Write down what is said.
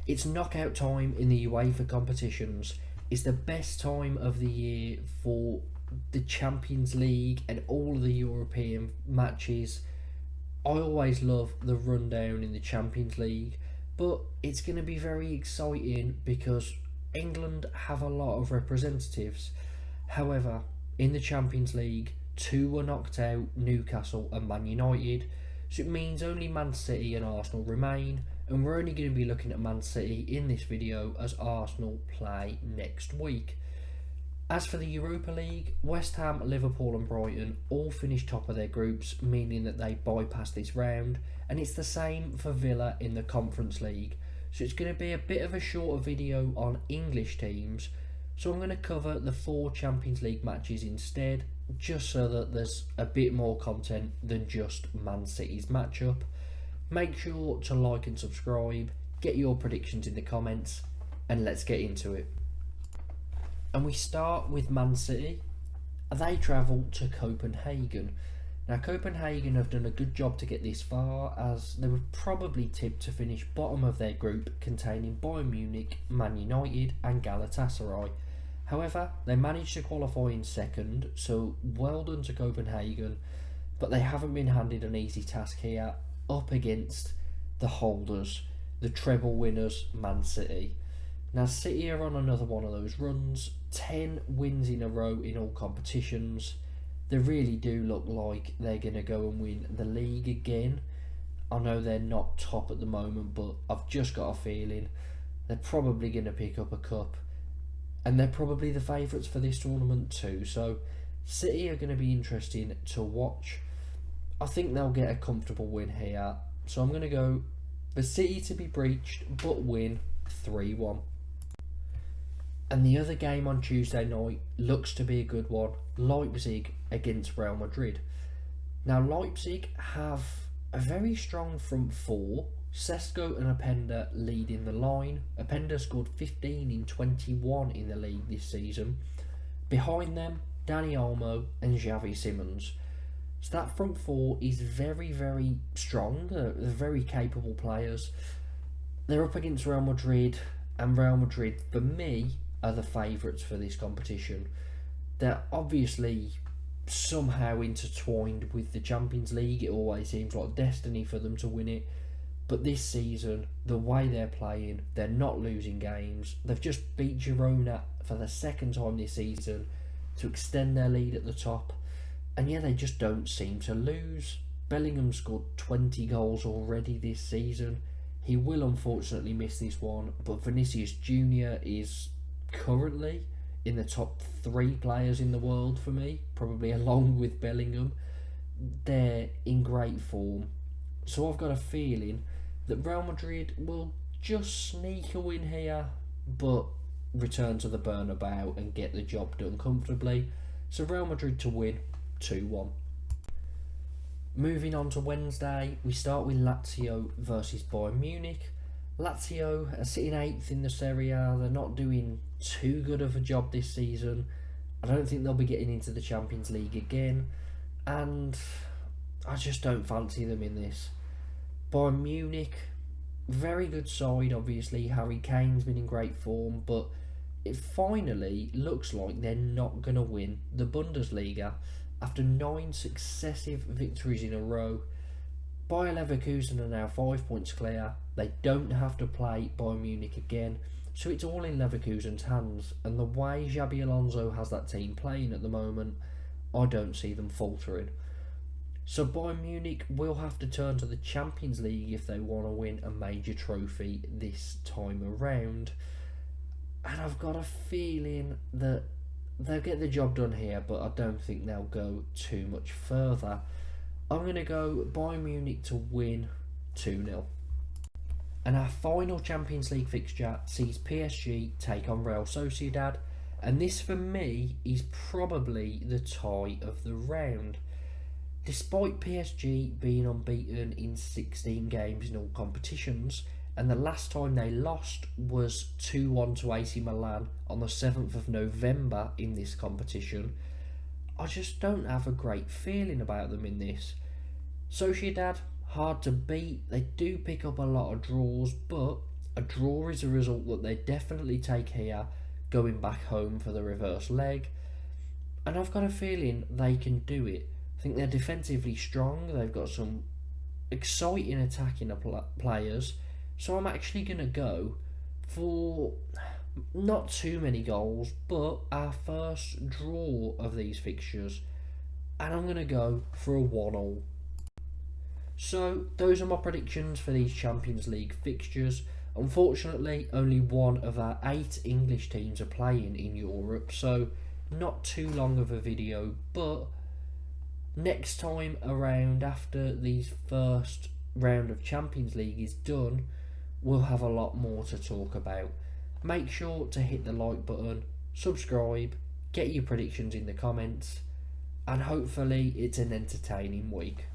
It's knockout time in the UEFA competitions. It's the best time of the year for the Champions League and all of the European matches. I always love the rundown in the Champions League, but it's going to be very exciting because England have a lot of representatives. However, in the Champions League, two were knocked out, Newcastle and Man United, so it means only Man City and Arsenal remain, and we're only going to be looking at Man City in this video as Arsenal play next week. As for the Europa League, West Ham, Liverpool and Brighton all finished top of their groups, meaning that they bypassed this round, and it's the same for Villa in the Conference League. So it's going to be a bit of a shorter video on English teams, so I'm going to cover the 4 Champions League matches instead, just so that there's a bit more content than just Man City's matchup. Make sure to like and subscribe, get your predictions in the comments, and let's get into it. And we start with Man City. They travel to Copenhagen. Now Copenhagen have done a good job to get this far, as they were probably tipped to finish bottom of their group containing Bayern Munich, Man United and Galatasaray. However, they managed to qualify in second, so well done to Copenhagen, but they haven't been handed an easy task here up against the holders, the treble winners, Man City. Now City are on another one of those runs, 10 wins in a row in all competitions. They really do look like they're going to go and win the league again. I know they're not top at the moment, but I've just got a feeling they're probably going to pick up a cup. And they're probably the favourites for this tournament too. So City are going to be interesting to watch. I think they'll get a comfortable win here. So I'm going to go for City to be breached but win 3-1. And the other game on Tuesday night looks to be a good one. Leipzig against Real Madrid. Now Leipzig have a very strong front four. Sesko and Openda leading the line. Openda scored 15 in 21 in the league this season. Behind them, Dani Olmo and Xavi Simons. So that front four is very, very strong. They're very capable players. They're up against Real Madrid, and Real Madrid, for me, are the favourites for this competition. They're obviously somehow intertwined with the Champions League. It always seems like destiny for them to win it. But this season, the way they're playing, they're not losing games. They've just beat Girona for the second time this season to extend their lead at the top. And yeah, they just don't seem to lose. Bellingham scored 20 goals already this season. He will unfortunately miss this one, but Vinicius Jr. is currently in the top 3 players in the world for me, probably along with Bellingham. They're in great form. So I've got a feeling that Real Madrid will just sneak a win here, but return to the Bernabeu and get the job done comfortably. So Real Madrid to win 2-1. Moving on to Wednesday, we start with Lazio versus Bayern Munich. Lazio are sitting 8th in the Serie A. They're not doing too good of a job this season. I don't think they'll be getting into the Champions League again, and I just don't fancy them in this. Bayern Munich, very good side obviously. Harry Kane's been in great form, but it finally looks like they're not going to win the Bundesliga after 9 successive victories in a row. Bayer Leverkusen are now 5 points clear. They don't have to play Bayern Munich again, so it's all in Leverkusen's hands. And the way Xabi Alonso has that team playing at the moment, I don't see them faltering. So Bayern Munich will have to turn to the Champions League if they want to win a major trophy this time around. And I've got a feeling that they'll get the job done here, but I don't think they'll go too much further. I'm going to go Bayern Munich to win 2-0. And our final Champions League fixture sees PSG take on Real Sociedad, and this for me is probably the tie of the round. Despite PSG being unbeaten in 16 games in all competitions, and the last time they lost was 2-1 to AC Milan on the 7th of November in this competition, I just don't have a great feeling about them in this. Sociedad, hard to beat. They do pick up a lot of draws, but A draw is a result that they definitely take here, going back home for the reverse leg. And I've got a feeling they can do it. I think they're defensively strong. They've got some exciting attacking players. So I'm actually going to go for not too many goals, but our first draw of these fixtures. And I'm going to go for a 1-1. So those are my predictions for these Champions League fixtures. Unfortunately, only one of our 8 English teams are playing in Europe, so not too long of a video, but next time around, after these first round of Champions League is done, we'll have a lot more to talk about. Make sure to hit the like button, subscribe, get your predictions in the comments, and hopefully it's an entertaining week.